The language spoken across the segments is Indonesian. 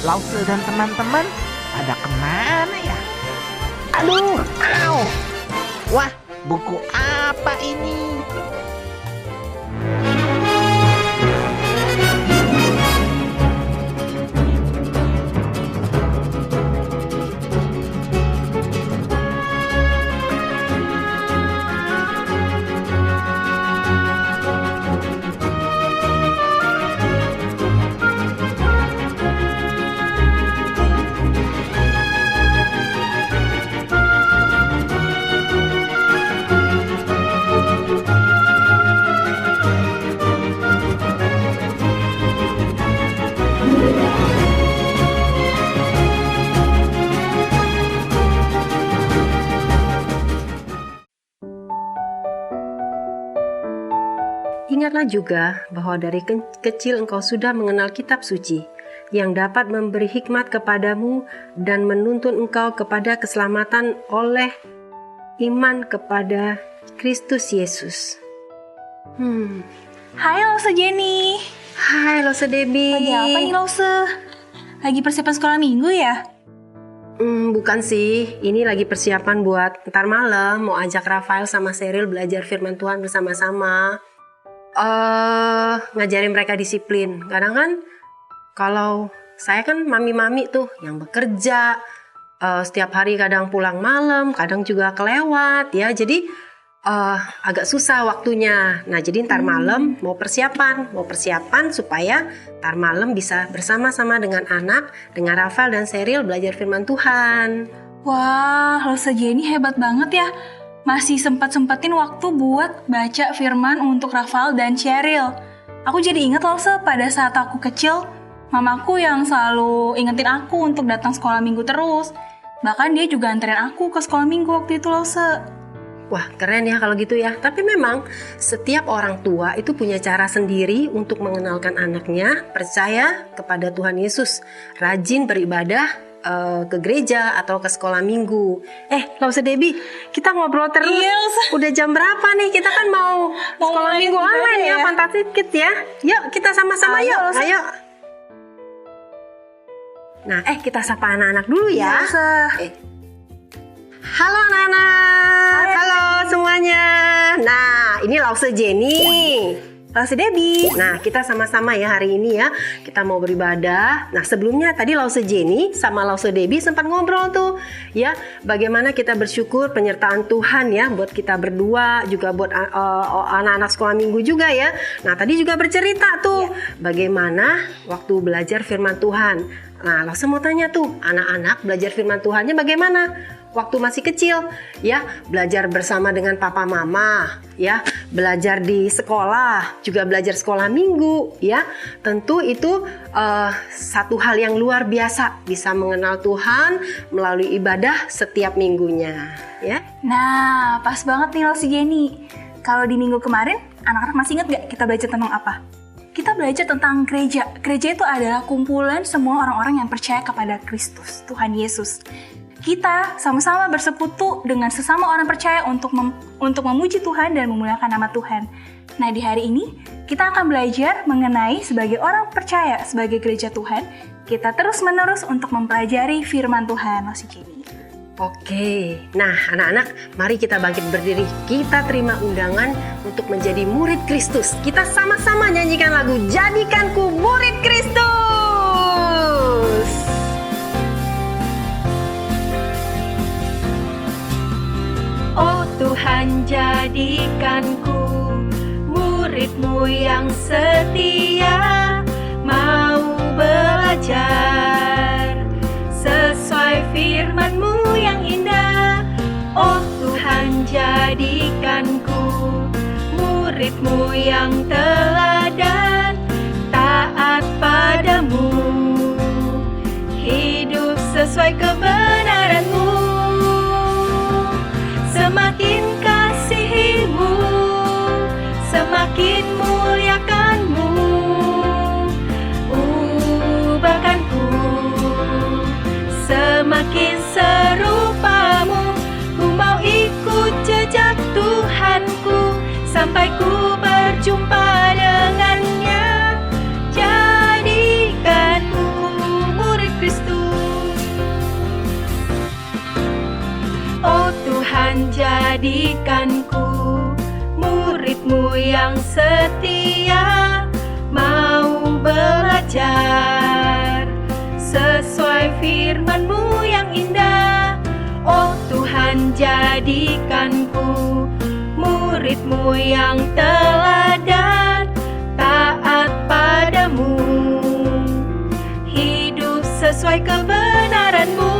Lause dan teman-teman pada kemana ya? Aduh, au! Wah, buku apa ini? Ingatlah juga bahwa dari kecil engkau sudah mengenal kitab suci yang dapat memberi hikmat kepadamu dan menuntun engkau kepada keselamatan oleh iman kepada Kristus Yesus. Hai Lause Jenny. Hai Lause Debbie. Lagi apa nih Lause? Lagi persiapan sekolah minggu ya? Bukan sih, ini lagi persiapan buat ntar malam mau ajak Rafael sama Sheryl belajar firman Tuhan bersama-sama. Ngajarin mereka disiplin. Kadang kan kalau saya kan mami-mami tuh yang bekerja setiap hari, kadang pulang malam, kadang juga kelewat ya. Jadi agak susah waktunya. Nah, jadi ntar malam mau persiapan supaya ntar malam bisa bersama-sama dengan anak, dengan Rafael dan Sheryl belajar firman Tuhan. Wah, Lause Jenny hebat banget ya. Masih sempat-sempatin waktu buat baca firman untuk Rafael dan Sheryl. Aku jadi inget Lause, pada saat aku kecil, mamaku yang selalu ingetin aku untuk datang sekolah minggu terus. Bahkan dia juga anterin aku ke sekolah minggu waktu itu Lause. Wah, keren ya kalau gitu ya. Tapi memang setiap orang tua itu punya cara sendiri untuk mengenalkan anaknya percaya kepada Tuhan Yesus, rajin beribadah ke gereja atau ke sekolah minggu. Lause Debbie, kita ngobrol terus. Iya, Lause. Udah jam berapa nih? Kita kan mau sekolah main minggu juga online ya, ya. Fantastic Kids ya. Yuk, kita sama-sama Ayo, yuk. Lause. Ayo. Nah, kita sapa anak-anak dulu ya. Lause. Halo anak-anak. Halo semuanya. Nah, ini Lause Jenny. Lause Debbie. Nah, kita sama-sama ya hari ini ya. Kita mau beribadah. Nah, sebelumnya tadi Lause Jenny sama Lause Debbie sempat ngobrol tuh ya, bagaimana kita bersyukur penyertaan Tuhan ya buat kita berdua, juga buat anak-anak sekolah minggu juga ya. Nah, tadi juga bercerita tuh bagaimana waktu belajar firman Tuhan. Nah, Lause mau tanya tuh, anak-anak belajar firman Tuhannya bagaimana? Waktu masih kecil ya, belajar bersama dengan papa mama ya, belajar di sekolah, juga belajar sekolah minggu ya. Tentu itu satu hal yang luar biasa, bisa mengenal Tuhan melalui ibadah setiap minggunya ya. Nah, pas banget nih Lause Jenny. Kalau di minggu kemarin, anak-anak masih ingat gak kita belajar tentang apa? Kita belajar tentang gereja. Gereja itu adalah kumpulan semua orang-orang yang percaya kepada Kristus, Tuhan Yesus. Kita sama-sama bersekutu dengan sesama orang percaya untuk memuji Tuhan dan memuliakan nama Tuhan. Nah, di hari ini kita akan belajar mengenai sebagai orang percaya, sebagai gereja Tuhan, kita terus-menerus untuk mempelajari firman Tuhan. Lause Jenny. Oke, nah anak-anak, mari kita bangkit berdiri. Kita terima undangan untuk menjadi murid Kristus. Kita sama-sama nyanyikan lagu Jadikanku Murid Kristus. Oh Tuhan, jadikanku murid-Mu yang setia, mau belajar sesuai firman-Mu yang indah. Oh Tuhan, jadikanku murid-Mu yang teladan, taat padamu, hidup sesuai kebenaran-Mu. Semakin kasihi-Mu, semakin muliakan-Mu, ubahkanku semakin serupa-Mu. Ku mau ikut jejak Tuhanku sampai ku berjumpa dengannya. Jadikanku murid jadikanku muridmu yang setia, mau belajar sesuai firman-Mu yang indah. Oh Tuhan, jadikanku murid-Mu yang teladan, taat padamu, hidup sesuai kebenaran-Mu.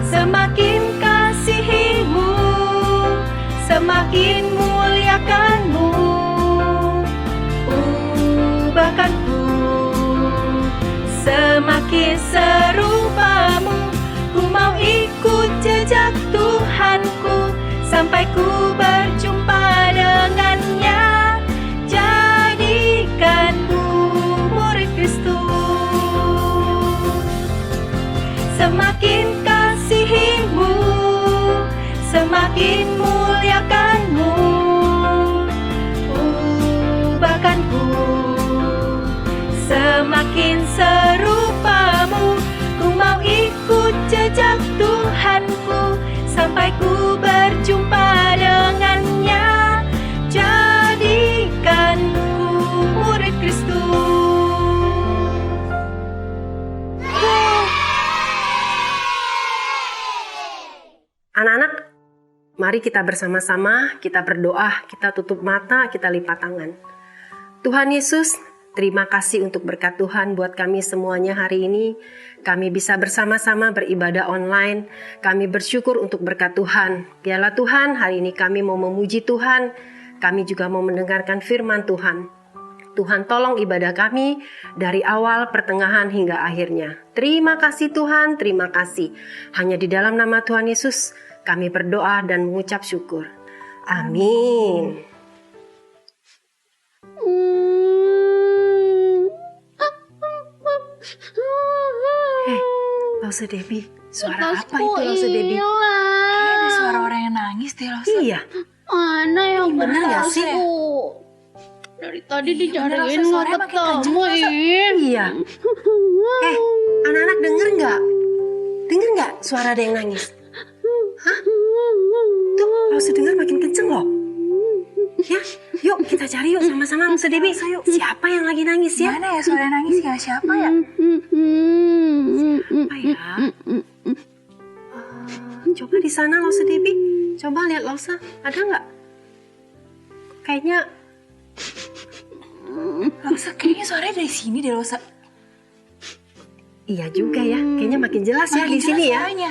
Semakin kasihi-Mu, semakin muliakan-Mu, ubahkanku semakin serupa-Mu. Ku mau ikut jejak Tuhanku sampai ku berjumpa dengannya. Jadikanku murid Kristus. Semakin kasihi-Mu, semakin muliakan-Mu, ubahkanku semakin serupa-Mu. Ku mau ikut jejak Tuhanku sampai ku berjumpa dengannya. Jadikanku murid Kristus. Anak-anak, mari kita bersama-sama, kita berdoa, kita tutup mata, kita lipat tangan. Tuhan Yesus, terima kasih untuk berkat Tuhan buat kami semuanya hari ini. Kami bisa bersama-sama beribadah online. Kami bersyukur untuk berkat Tuhan. Biarlah Tuhan, hari ini kami mau memuji Tuhan. Kami juga mau mendengarkan firman Tuhan. Tuhan tolong ibadah kami dari awal, pertengahan hingga akhirnya. Terima kasih Tuhan, terima kasih. Hanya di dalam nama Tuhan Yesus kami berdoa dan mengucap syukur. Amin. Lause Debbie, suara apa itu Lause Debbie? Kayak ada suara orang yang nangis deh, Lause. Iya, Mana yang bener gak sih? Dari tadi bener, dicariin Lause, nggak suaranya makin kenceng, ketemu, Lause. Iya. Anak-anak denger nggak? Denger nggak suara ada yang nangis? Hah? Tuh, Lause denger makin kenceng loh. Ya, yuk kita cari yuk sama-sama Lause Debbie. Siapa yang lagi nangis ya? Mana ya suara yang nangis ya? Siapa ya? Apa ya? Coba di sana Lause Debbie. Coba lihat Lause, ada nggak? Kayaknya Lause, kayaknya suaranya dari sini deh, Lause. iya juga ya. Kayaknya makin jelas ya Makin di sini jelas ya. suaranya.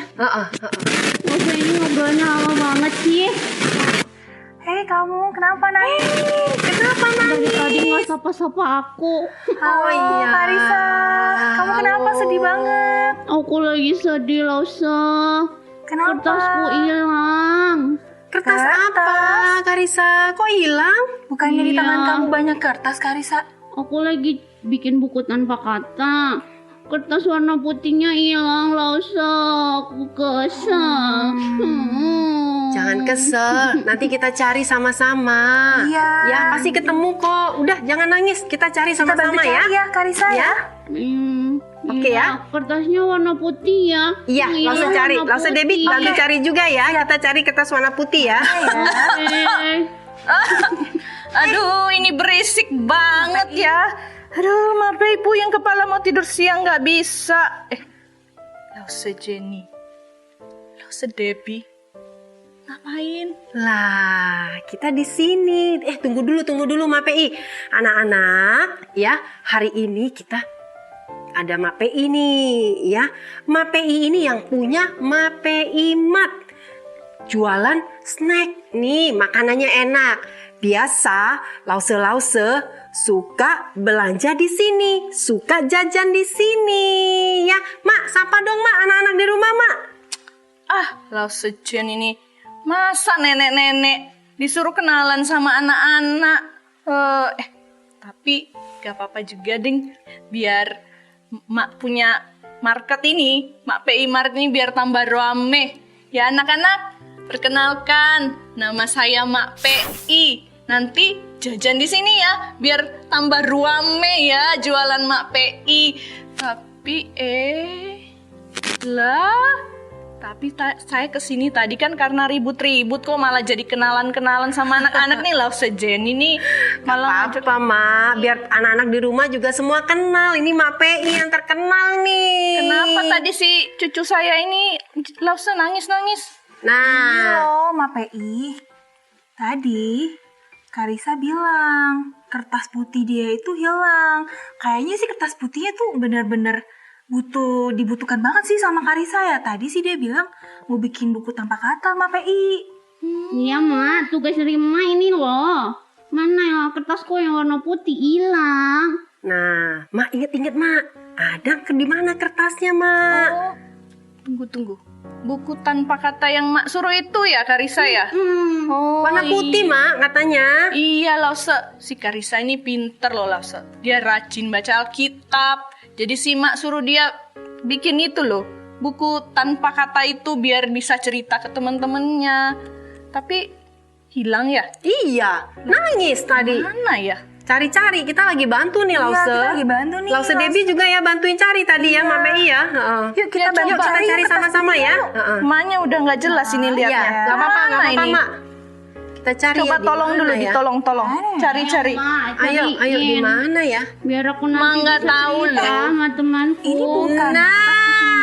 Masa ini ngobrolnya lama banget sih. Hei kamu, kenapa nangis? Kenapa Dari tadi nggak sapa-sapa aku. Halo, iya. Karisa. Kamu kenapa Halo. sedih banget? Aku lagi sedih, Lausa. Kenapa? Kertasku hilang. Kertas Kertas? apa, Karisa? Kok hilang? Bukannya di Iya. tangan kamu banyak kertas, Karisa? Aku lagi bikin buku tanpa kata. Kertas warna putihnya hilang, Lausa. Aku kesal. Jangan kesel, nanti kita cari sama-sama. Iya. Ya, pasti ketemu kok. Udah, jangan nangis. Kita cari Kita bantu sama-sama ya. cari ya, Karisa ya. Oke ya. Kertasnya warna putih ya. Iya, langsung cari. warna Langsung Debbie putih. bantu cari juga ya. Kita cari kertas warna putih ya. Oke. Aduh, ini berisik banget ya. Aduh, maaf ya ibu yang kepala mau tidur siang nggak bisa. Lause Jenny, Lause Debbie, ngapain? Lah, kita di sini. Tunggu dulu, MAPI. Anak-anak, ya, hari ini kita ada MAPI nih, ya. MAPI ini yang punya MAPI Mat. Jualan snack nih, makanannya enak. Biasa lause-lause suka belanja di sini, suka jajan di sini, ya. Mak, sapa dong Mak, anak-anak di rumah Mak. Lause Jen ini masa nenek-nenek disuruh kenalan sama anak-anak. Tapi gak apa-apa juga ding, biar Mak punya market ini, Mak PI Mart ini biar tambah rame. Ya anak-anak, perkenalkan, nama saya Mak PI. Nanti jajan di sini ya, biar tambah rame ya jualan Mak PI. Tapi lah, Tapi saya kesini tadi kan karena ribut-ribut kok malah jadi kenalan-kenalan sama anak-anak nih Lause Jenny nih. Malah ngajak. Apa Mak, biar anak-anak di rumah juga semua kenal. Ini Mak PI yang terkenal nih. Kenapa tadi si cucu saya ini Lause nangis-nangis? Nah, Halo, Ma PI. Tadi Karisa bilang kertas putih dia itu hilang. Kayaknya sih kertas putihnya tuh bener-bener dibutuhkan banget sih sama Karisa ya. Tadi sih dia bilang mau bikin buku tanpa kata, Ma PI. Iya mak, tugas dari emak ini loh. Mana ya kertasku yang warna putih hilang. nah, Mak inget-inget Mak. Ada di mana kertasnya Mak? Oh, tunggu. Buku tanpa kata yang Mak suruh itu ya Karisa ya? Oh, Warna putih Mak katanya. Iya Lause, si Karisa ini pinter loh Lause. Dia rajin baca Alkitab. Jadi si Mak suruh dia bikin itu loh, buku tanpa kata itu biar bisa cerita ke teman-temannya. Tapi hilang ya? Iya, nangis tadi. Mana ya? Cari-cari, kita lagi bantu nih Lause. Kita lagi bantu nih. Lause Debbie juga ya bantuin cari tadi ya Mak PI ya. Heeh. Yuk kita bantu Yuk kita cari sama-sama ya. Heeh. Emaknya udah nggak jelas ini Iya, liatnya. nggak apa-apa Mana ini? Mak. Kita cari Coba ya, di tolong mana dulu, ya? ditolong. Cari-cari. Mak, Ayo di cariin. mana ya? Biar aku Mak nanti nggak bisa tahu cerita loh. sama temanku. Ini bukan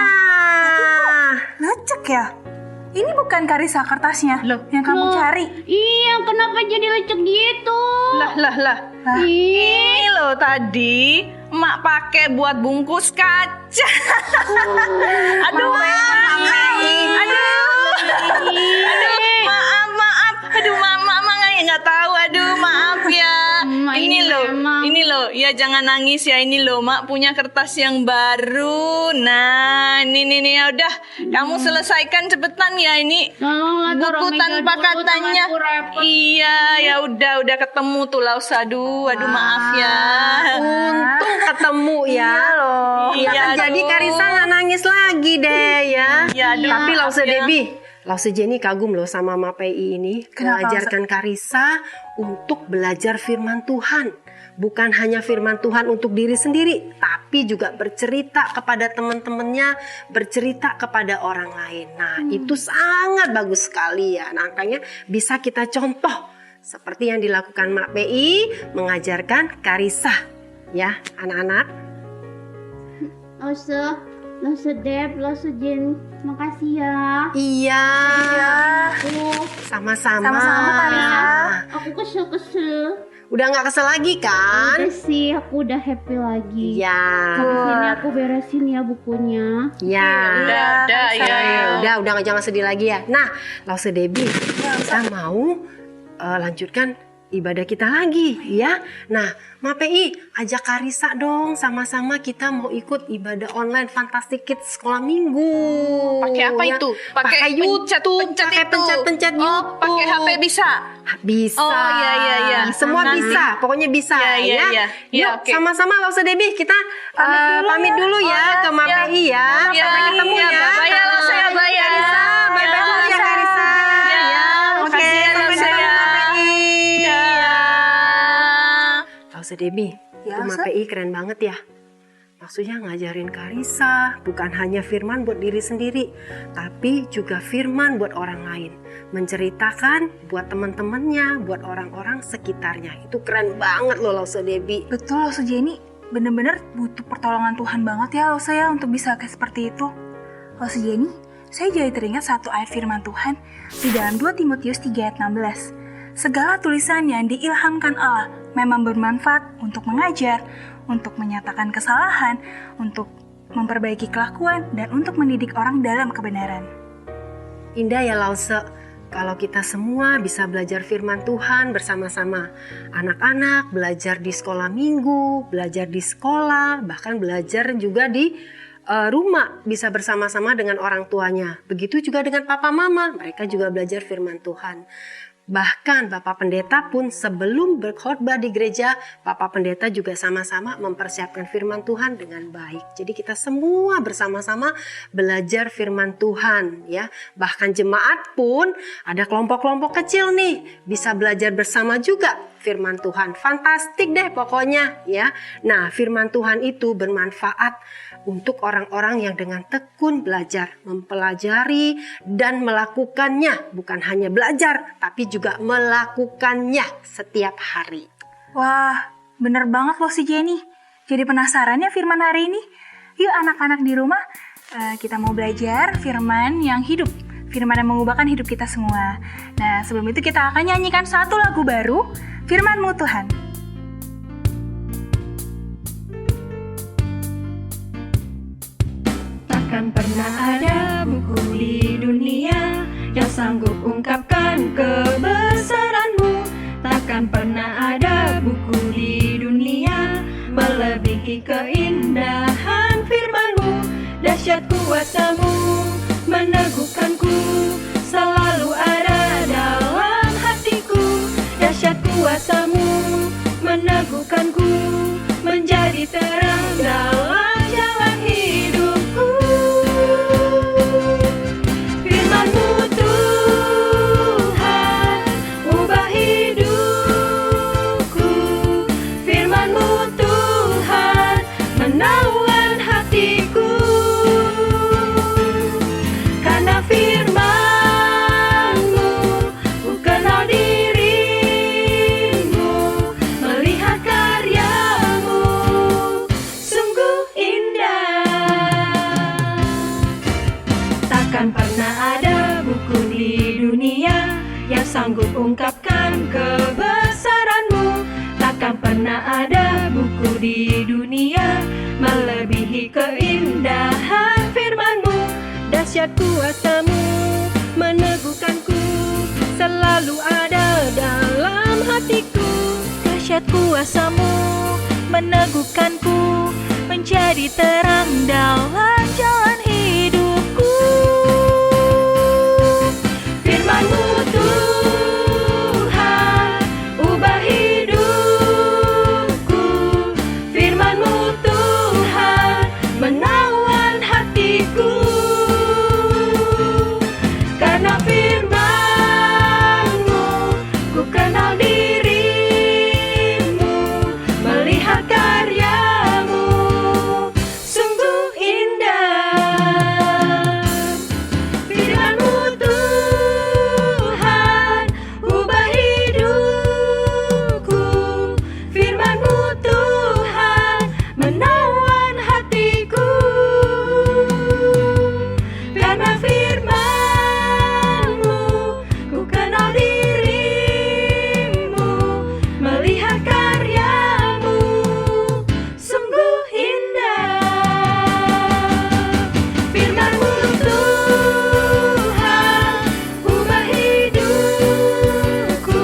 Nah, lecek ya. Ini bukan Karisa kertasnya Loh. yang kamu Loh, cari. Iya, kenapa jadi lecek gitu? Lah. Ini loh tadi Mak pakai buat bungkus kaca. Aduh, maaf. Aduh, Mama nggak tahu. Aduh, maaf ya. Mak, Ini loh. Ya jangan nangis ya. Ini loh, Mak punya kertas yang baru. Nah, ini ya udah. Kamu selesaikan cepetan ya ini. Tolonglah Buku dorong meja tanpa dulu, katanya. tanganku repot. Iya, ya udah ketemu tuh Laus. Aduh, maaf ya. untung ketemu ya. Iya, Kan jadi aduh. Karisa nggak nangis lagi deh ya. Iya, aduh, Tapi maaf Lause ya. Debbie, Lause Jenny kagum loh sama Mak PI ini. Kenapa, Mengajarkan Karisa untuk belajar firman Tuhan. Bukan hanya firman Tuhan untuk diri sendiri, tapi juga bercerita kepada teman-temannya, bercerita kepada orang lain. Nah, itu sangat bagus sekali ya. Nah, makanya bisa kita contoh seperti yang dilakukan Mak PI mengajarkan Karisa. Ya, anak-anak. Lause Deb, Lause Jen, makasih ya. Iya. Aku Sama-sama. Sama-sama, Karisa. aku kesel. Udah nggak kesel lagi kan? Udah sih, aku udah happy lagi. Iya. Habis ini aku beresin ya bukunya. Iya. Udah ya. Udah jangan sedih lagi ya. Nah, Lause Debbie, kita mau lanjutkan ibadah kita lagi ya. Nah, Mak PI ajak Karisa dong, sama-sama kita mau ikut ibadah online Fantastic Kids sekolah minggu. Pakai apa Ya. itu? Pakai YouTube, pakai pencet-pencet Oh, YouTube. pakai HP bisa. Bisa. Oh, iya. Semua Nanti. bisa, pokoknya bisa Iya. ya. Iya, Yuk, oke. sama-sama Lause Debbie kita pamit dulu ya ke Mak PI ya. Iya, Sampai ketemu iya, ya. bye-bye ya, Lause, ya, bye ya. Karisa, bye-bye Ya, dulu ya Karisa. Ya, Oke, makasih ya, sampai Lause, ketemu ya. Mak PI. Ya. Lause Debbie, Ya, itu Mak Lause. PI keren banget ya. Maksudnya ngajarin Karisa bukan hanya firman buat diri sendiri, tapi juga firman buat orang lain. Menceritakan buat teman-temannya, buat orang-orang sekitarnya. Itu keren banget loh Lause Debbie. Betul, Lause Jenny. Bener-bener butuh pertolongan Tuhan banget ya Lause ya untuk bisa kayak seperti itu. Lause Jenny, saya jadi teringat satu ayat firman Tuhan di dalam 2 Timotius 3 ayat 16. Segala tulisan yang diilhamkan Allah memang bermanfaat untuk mengajar, untuk menyatakan kesalahan, untuk memperbaiki kelakuan, dan untuk mendidik orang dalam kebenaran. Indah ya Lause, kalau kita semua bisa belajar firman Tuhan bersama-sama. Anak-anak belajar di sekolah minggu, belajar di sekolah, bahkan belajar juga di rumah, bisa bersama-sama dengan orang tuanya. Begitu juga dengan papa mama, mereka juga belajar firman Tuhan. Bahkan Bapak Pendeta pun sebelum berkhotbah di gereja, Bapak Pendeta juga sama-sama mempersiapkan firman Tuhan dengan baik. Jadi kita semua bersama-sama belajar firman Tuhan ya. Bahkan jemaat pun ada kelompok-kelompok kecil nih, bisa belajar bersama juga firman Tuhan. Fantastik deh pokoknya ya. Nah, firman Tuhan itu bermanfaat untuk orang-orang yang dengan tekun belajar, mempelajari dan melakukannya. Bukan hanya belajar, tapi juga melakukannya setiap hari. Wah, bener banget loh si Jenny. Jadi penasaran ya firman hari ini? Yuk anak-anak di rumah, kita mau belajar firman yang hidup. Firman yang mengubahkan hidup kita semua. Nah, sebelum itu kita akan nyanyikan satu lagu baru, Firman-Mu Tuhan. Takkan pernah ada buku di dunia yang sanggup ungkapkan kebesaran-Mu. Takkan pernah ada buku di dunia melebihi keindahan firman-Mu. Dahsyat kuasa-Mu meneguhkanku, selalu ada dalam hatiku. Dahsyat kuasa-Mu meneguhkanku, menjadi terang dalam jalan hidupku. Firman-Mu Tuhan, ubah hidupku. Firman-Mu Tuhan, menawan hatiku. Karena firman-Mu, ku kenal diri-Mu, melihat karya-Mu, sungguh indah. Takkan pernah ada buku di dunia yang sanggup ungkapkan kebesaran-Mu. Takkan pernah ada buku di dunia melebihi keindahan firman-Mu. Dahsyat kuasa-Mu meneguhkanku, selalu ada dalam hatiku. Dahsyat kuasa-Mu meneguhkanku, menjadi terang dalam jalan hidupku. Firman-Mu Tuhan, ubah hidupku. Firman-Mu Tuhan, menawan hatiku. Karena firman-Mu, ku kenal diri-Mu, melihat karya-Mu, sungguh indah. Firman-Mu Tuhan, ubah hidupku. Firman-Mu Tuhan, menawan hatiku. Karena firman-Mu, ku kenal diri-Mu, melihat karya-Mu, sungguh indah. Firman-Mu Tuhan, ubah hidupku.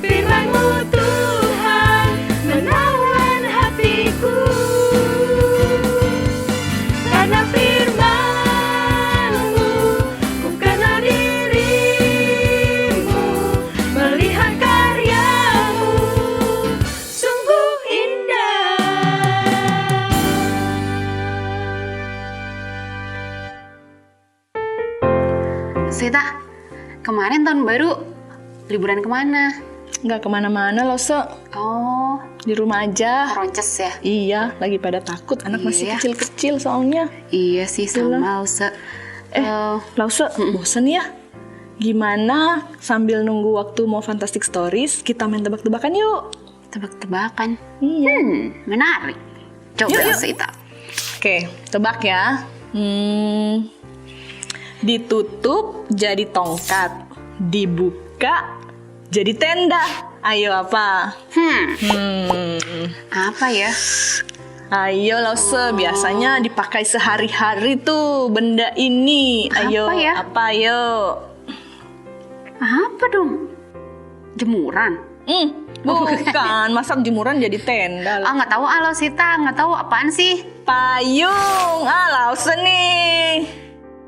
Firman-Mu Tuhan, menawan hatiku. Karena firman-Mu, ku kenal diri-Mu, melihat karya-Mu, sungguh indah. Sita, kemarin tahun baru liburan kemana? Nggak kemana-mana loh, Se. Oh, Di rumah aja. Ronces ya? Iya, lagi pada takut. Anak masih Iya. kecil-kecil soalnya. Iya sih, sama Lause. Lause, bosen ya? Gimana sambil nunggu waktu mau Fantastic Stories, kita main tebak-tebakan yuk. Tebak-tebakan. Iya. Menarik. Coba Yuk, yuk. Sita. Oke, tebak ya. Ditutup jadi tongkat, dibuka jadi tenda. Ayo apa? Apa ya? Ayo Lause, biasanya dipakai sehari-hari tuh benda ini. Ayo, Apa ya? apa ayo? Apa dong? Jemuran? Bukan, masak jemuran jadi tenda. Ah, nggak tahu alo Sita, nggak tahu apaan sih? Payung, Lause nih.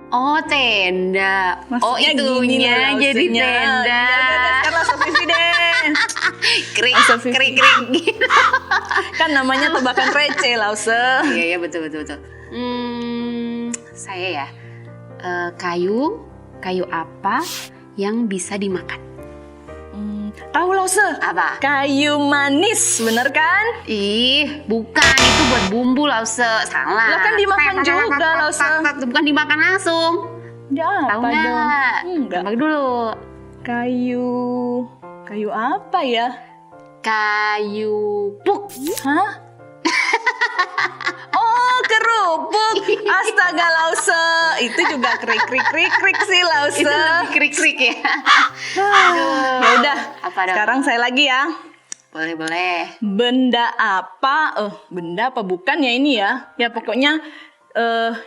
Oh, tenda. Oh, Maksudnya gini itunya loh, jadi Lausenya. tenda. Udah, sekarang langsung Vivi deh. Krik, Langsung Vivi. krik, krik. Kan namanya tebakan receh, Lause. Iya, iya, betul. Saya ya, kayu apa yang bisa dimakan? Tahu Lause? Apa? Kayu manis, bener kan? Ih, bukan, itu buat bumbu Lause. Salah. Lah kan dimakan juga, Lause. Bukan dimakan langsung. Ya, Tahu apa dong? nggak? Enggak. Tebak dulu. Kayu apa ya? Kayu puk. Hah? Oh, kerupuk. Astaga, Lause. Itu juga krik sih, Lause. Itu lebih krik-krik ya. Ya udah. Apa dong? Sekarang saya lagi ya. Boleh. Benda apa? Benda apa bukan ya ini ya? Ya pokoknya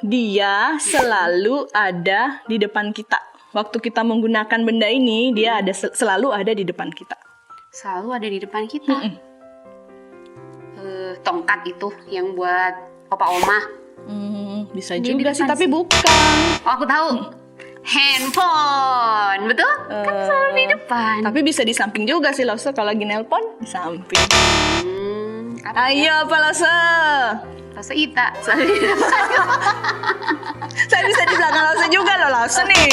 dia selalu ada di depan kita. Waktu kita menggunakan benda ini, dia ada selalu ada di depan kita. Selalu ada di depan kita. Tongkat itu yang buat opa oma. Bisa Dia juga di sih, depan tapi sih. bukan. Oh, aku tahu. Handphone, betul? Kan selalu di depan. Tapi bisa di samping juga sih, Lause. Kalau lagi nelpon, di samping. Apa ya? Ayo, apa Lause? Lause Ita, selalu di depan. Saya bisa di belakang Lause juga loh, Lause nih.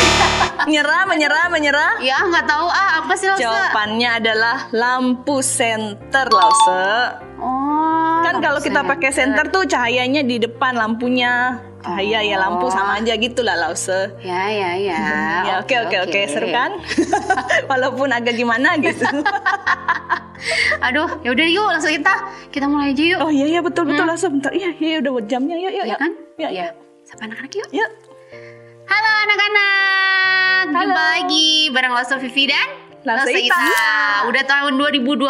Menyerah. Ya, nggak tahu apa sih Lause? Jawabannya adalah lampu senter, Lause. Oh, Kan kalau kita lampu pakai senter tuh cahayanya di depan lampunya. Cahaya ya lampu sama aja gitu lah, Lause. Ya. Ya, oke, seru kan? Walaupun agak gimana gitu. Aduh, ya udah yuk langsung kita mulai aja yuk. Oh iya betul Lause. Bentar. Iya udah buat jamnya. Yuk. Ya kan? Yuk. Ya. Sapa anak-anak yuk. Yuk. Halo anak-anak. Jumpa lagi bareng Lause Vivi dan Lause Ita. Udah tahun 2021.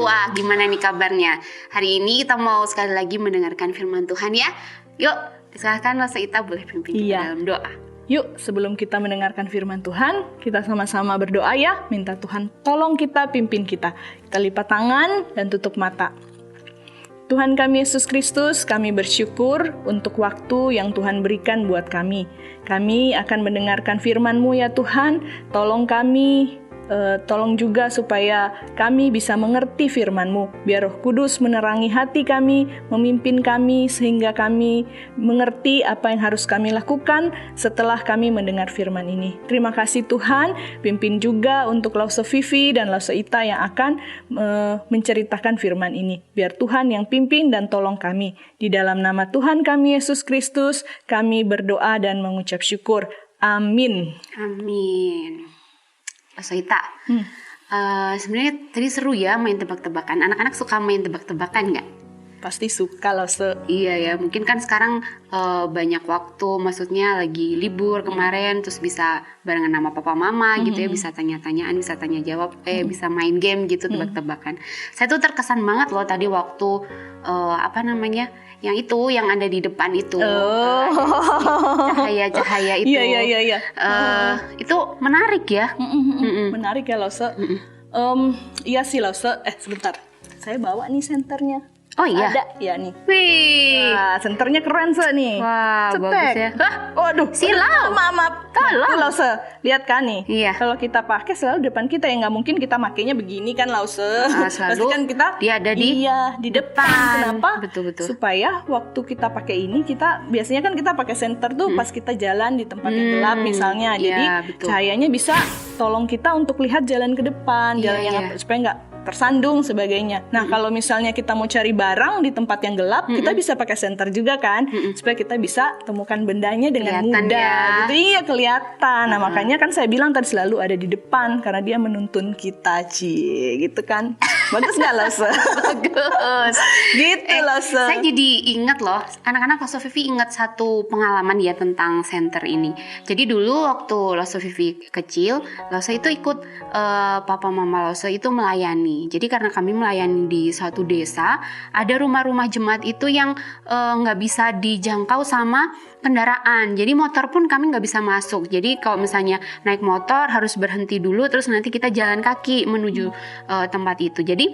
Wah, gimana nih kabarnya? Hari ini kita mau sekali lagi mendengarkan firman Tuhan ya. Yuk, silakan Lause Ita boleh pimpin kita Iya. dalam doa. Yuk, sebelum kita mendengarkan firman Tuhan, kita sama-sama berdoa ya. Minta Tuhan tolong kita, pimpin kita. Kita lipat tangan dan tutup mata. Tuhan kami Yesus Kristus, kami bersyukur untuk waktu yang Tuhan berikan buat kami. Kami akan mendengarkan firman-Mu ya Tuhan. Tolong kami, tolong juga supaya kami bisa mengerti firman-Mu. Biar Roh Kudus menerangi hati kami, memimpin kami sehingga kami mengerti apa yang harus kami lakukan setelah kami mendengar firman ini. Terima kasih Tuhan, pimpin juga untuk Lause Vivi dan Lause Ita yang akan menceritakan firman ini. Biar Tuhan yang pimpin dan tolong kami. Di dalam nama Tuhan kami Yesus Kristus, kami berdoa dan mengucap syukur. Amin. Amin. Lause Ita. Sebenarnya tadi seru ya main tebak-tebakan. Anak-anak suka main tebak-tebakan nggak? Pasti suka Lause. Iya ya, mungkin kan sekarang banyak waktu, maksudnya lagi libur kemarin, terus bisa barengan sama papa mama gitu ya, bisa tanya-tanyaan, bisa tanya jawab, bisa main game gitu tebak-tebakan. Saya tuh terkesan banget loh tadi waktu yang itu yang ada di depan itu, cahaya-cahaya itu. Iya. Itu menarik ya. Menarik ya Lause. Iya sih Lause. Sebentar. Saya bawa nih senternya. Oh iya. Ada ya nih. Wih. Nah, senternya keren nih. Wah, Cetek. bagus ya. Hah? Waduh. Silau. Maaf. Tolong. Tuh Lause, lihat kan nih. Iya. Kalau kita pakai selalu depan kita ya, nggak mungkin kita makainya begini kan Lause. Selalu Pasti kan kita dia ada di di depan. Kenapa? Betul. Supaya waktu kita pakai ini, kita biasanya kan kita pakai senter tuh pas kita jalan di tempat yang gelap misalnya. Jadi Iya, betul. cahayanya bisa tolong kita untuk lihat jalan ke depan, jalan yang supaya nggak tersandung sebagainya. Nah, kalau misalnya kita mau cari barang di tempat yang gelap, kita bisa pakai senter juga kan, supaya kita bisa temukan bendanya dengan Kelihatan mudah. ya. Gitu. Iya, kelihatan. Nah, makanya kan saya bilang tadi selalu ada di depan karena dia menuntun kita, gitu kan. Bagus nggak Lause? Bagus. Gitu Lause. Saya jadi ingat loh, anak-anak Lause Vivi ingat satu pengalaman ya tentang center ini. Jadi dulu waktu Lause Vivi kecil, Lause itu ikut papa mama Lause itu melayani. Jadi karena kami melayani di suatu desa, ada rumah-rumah jemaat itu yang nggak bisa dijangkau sama kendaraan. Jadi motor pun kami nggak bisa masuk. Jadi kalau misalnya naik motor harus berhenti dulu, terus nanti kita jalan kaki menuju tempat itu. Jadi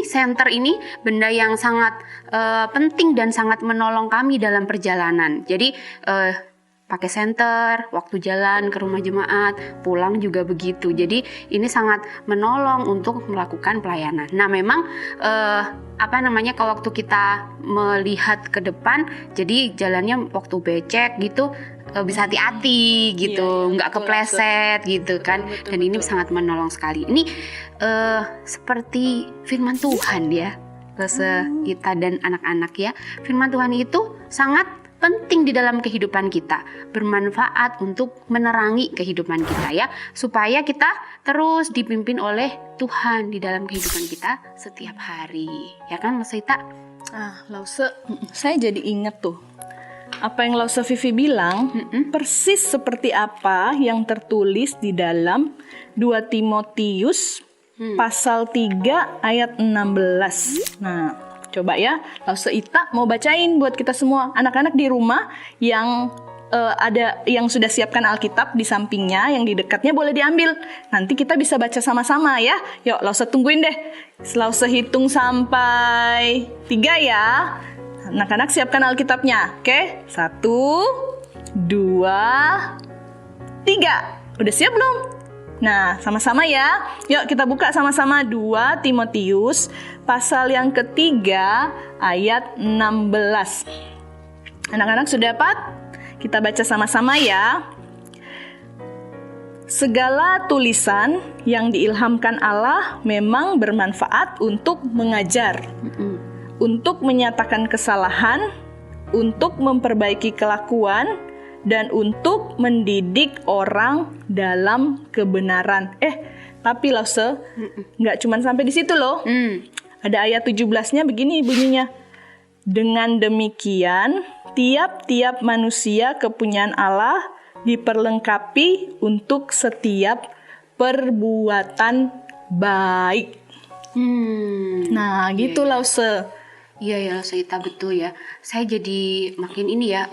center ini benda yang sangat penting dan sangat menolong kami dalam perjalanan. Jadi pakai senter, waktu jalan ke rumah jemaat, pulang juga begitu. Jadi ini sangat menolong untuk melakukan pelayanan. Nah memang kalau waktu kita melihat ke depan, jadi jalannya waktu becek gitu bisa hati-hati gitu, nggak kepleset gitu kan. Dan ini sangat menolong sekali. Ini seperti firman Tuhan ya, kita dan anak-anak ya. Firman Tuhan itu sangat penting di dalam kehidupan kita, bermanfaat untuk menerangi kehidupan kita ya, supaya kita terus dipimpin oleh Tuhan di dalam kehidupan kita setiap hari, ya kan Mas Ita? Lause, saya jadi inget tuh apa yang Lause Vivi bilang, persis seperti apa yang tertulis di dalam 2 Timotius pasal 3 ayat 16. Nah, coba ya, Lause Ita mau bacain buat kita semua. Anak-anak di rumah yang ada yang sudah siapkan Alkitab di sampingnya, yang di dekatnya boleh diambil. Nanti kita bisa baca sama-sama ya. Yuk, Lause tungguin deh. Lause hitung sampai 3 ya. Anak-anak siapkan Alkitabnya. Oke, 1, 2, 3. Udah siap belum? Nah, sama-sama ya. Yuk kita buka sama-sama 2 Timotius pasal yang ketiga ayat 16. Anak-anak sudah dapat? Kita baca sama-sama ya. Segala tulisan yang diilhamkan Allah memang bermanfaat untuk mengajar, untuk menyatakan kesalahan, untuk memperbaiki kelakuan, dan untuk mendidik orang dalam kebenaran. Tapi Lause, nggak cuma sampai di situ loh. Ada ayat 17-nya begini bunyinya. Dengan demikian, tiap-tiap manusia kepunyaan Allah diperlengkapi untuk setiap perbuatan baik. Nah, gitu Lause. Iya ya, Seita betul ya. Saya jadi makin ini ya,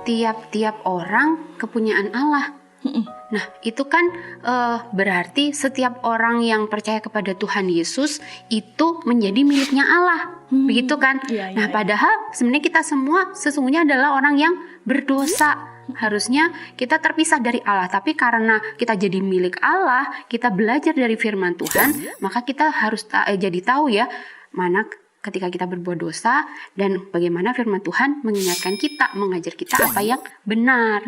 tiap-tiap orang kepunyaan Allah. Nah, itu kan berarti setiap orang yang percaya kepada Tuhan Yesus itu menjadi miliknya Allah. Begitu kan? Nah, padahal sebenarnya kita semua sesungguhnya adalah orang yang berdosa. Harusnya kita terpisah dari Allah, tapi karena kita jadi milik Allah, kita belajar dari firman Tuhan, maka kita harus jadi tahu ya, mana ketika kita berbuat dosa dan bagaimana firman Tuhan mengingatkan kita, mengajar kita apa yang benar.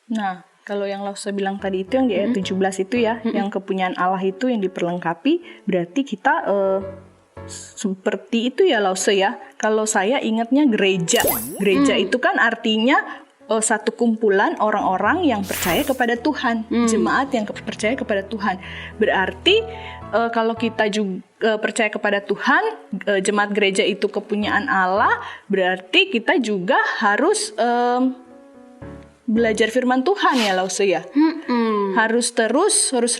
Nah, kalau yang Lause bilang tadi itu yang di ayat 17 itu ya, yang kepunyaan Allah itu yang diperlengkapi, berarti kita seperti itu ya Lause ya. Kalau saya ingatnya gereja. Gereja itu kan artinya satu kumpulan orang-orang yang percaya kepada Tuhan, jemaat yang percaya kepada Tuhan. Berarti kalau kita juga percaya kepada Tuhan, jemaat gereja itu kepunyaan Allah, berarti kita juga harus belajar firman Tuhan ya Lause ya. Harus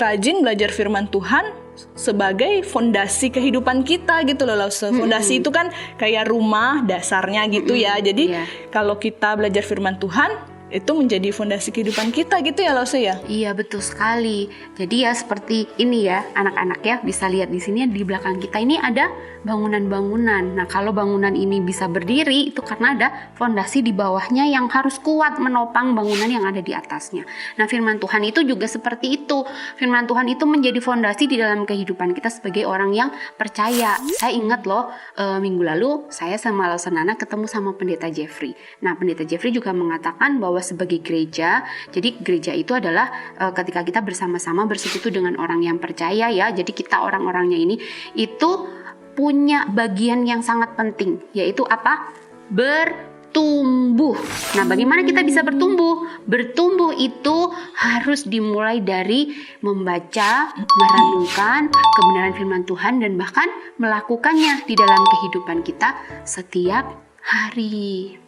rajin belajar firman Tuhan sebagai fondasi kehidupan kita gitu loh Lause. Fondasi itu kan kayak rumah dasarnya gitu ya. Jadi kalau kita belajar firman Tuhan, itu menjadi fondasi kehidupan kita gitu ya Lause ya. Iya betul sekali. Jadi ya seperti ini ya anak-anak ya, bisa lihat di sini di belakang kita ini ada bangunan-bangunan. Nah kalau bangunan ini bisa berdiri itu karena ada fondasi di bawahnya yang harus kuat menopang bangunan yang ada di atasnya. Nah firman Tuhan itu juga seperti itu. Firman Tuhan itu menjadi fondasi di dalam kehidupan kita sebagai orang yang percaya. Saya ingat loh minggu lalu saya sama Lause Nana ketemu sama Pendeta Jeffrey. Nah Pendeta Jeffrey juga mengatakan bahwa sebagai gereja, jadi gereja itu adalah ketika kita bersama-sama bersekutu dengan orang yang percaya ya. Jadi kita orang-orangnya ini itu punya bagian yang sangat penting, yaitu apa? Bertumbuh. Nah, bagaimana kita bisa bertumbuh? Bertumbuh itu harus dimulai dari membaca, merenungkan kebenaran firman Tuhan dan bahkan melakukannya di dalam kehidupan kita setiap hari.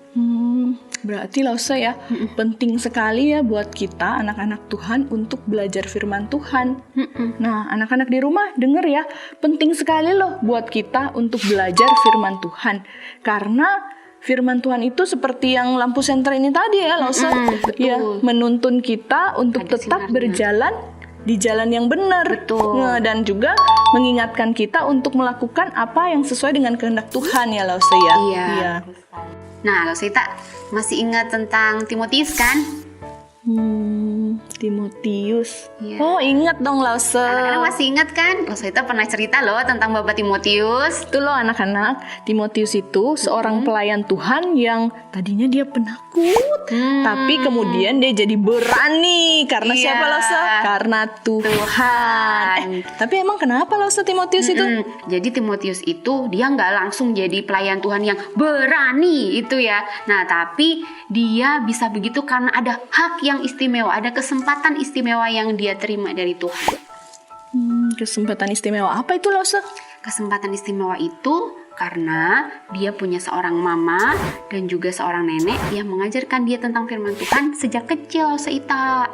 Berarti Lause ya, penting sekali ya buat kita anak-anak Tuhan untuk belajar firman Tuhan. Nah, anak-anak di rumah denger ya, penting sekali loh buat kita untuk belajar firman Tuhan. Karena firman Tuhan itu seperti yang lampu senter ini tadi ya Lause, ya, menuntun kita untuk tetap berjalan di jalan yang benar. Nah, dan juga mengingatkan kita untuk melakukan apa yang sesuai dengan kehendak Tuhan ya Lause ya. Iya. Nah, Losita masih ingat tentang Timotius kan? Timotius. Iya. Oh, ingat dong Lause. Anak-anak masih ingat kan? Losita pernah cerita loh tentang Bapak Timotius. Itu loh anak-anak, Timotius itu seorang pelayan Tuhan yang tadinya dia penakut, tapi kemudian dia jadi berani karena Iya. siapa Lause? Karena Tuhan. Tapi emang kenapa Lause Timotius itu? Jadi Timotius itu dia nggak langsung jadi pelayan Tuhan yang berani itu ya. Nah, tapi dia bisa begitu karena ada hak yang istimewa, ada kesempatan istimewa yang dia terima dari Tuhan. Kesempatan istimewa apa itu Lause? Kesempatan istimewa itu karena dia punya seorang mama dan juga seorang nenek yang mengajarkan dia tentang firman Tuhan sejak kecil, Seita.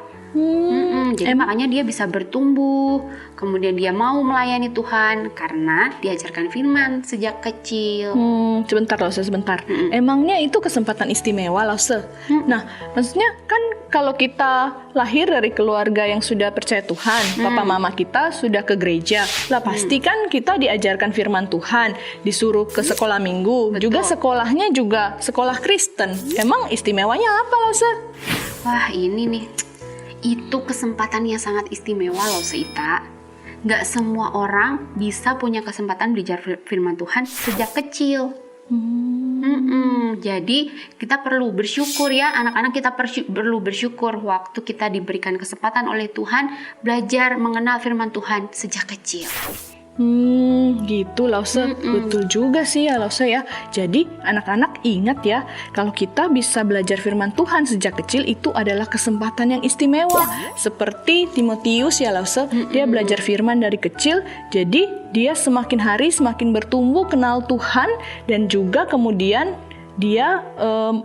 Jadi makanya dia bisa bertumbuh, kemudian dia mau melayani Tuhan karena diajarkan firman sejak kecil. Sebentar Lause, sebentar. Emangnya itu kesempatan istimewa Lause? Nah, maksudnya kan kalau kita lahir dari keluarga yang sudah percaya Tuhan, papa mama kita sudah ke gereja, lah pasti kan kita diajarkan firman Tuhan, disuruh ke sekolah minggu, juga sekolahnya juga sekolah Kristen. Emang istimewanya apa Lause? Wah, ini nih, itu kesempatan yang sangat istimewa loh Seita. Gak semua orang bisa punya kesempatan belajar firman Tuhan sejak kecil. Jadi kita perlu bersyukur ya, anak-anak, kita perlu bersyukur waktu kita diberikan kesempatan oleh Tuhan belajar mengenal firman Tuhan sejak kecil. Gitu Lause. Betul juga sih ya Lause ya. Jadi anak-anak ingat ya, kalau kita bisa belajar firman Tuhan sejak kecil itu adalah kesempatan yang istimewa. Seperti Timotius ya Lause, dia belajar firman dari kecil, jadi dia semakin hari semakin bertumbuh kenal Tuhan dan juga kemudian dia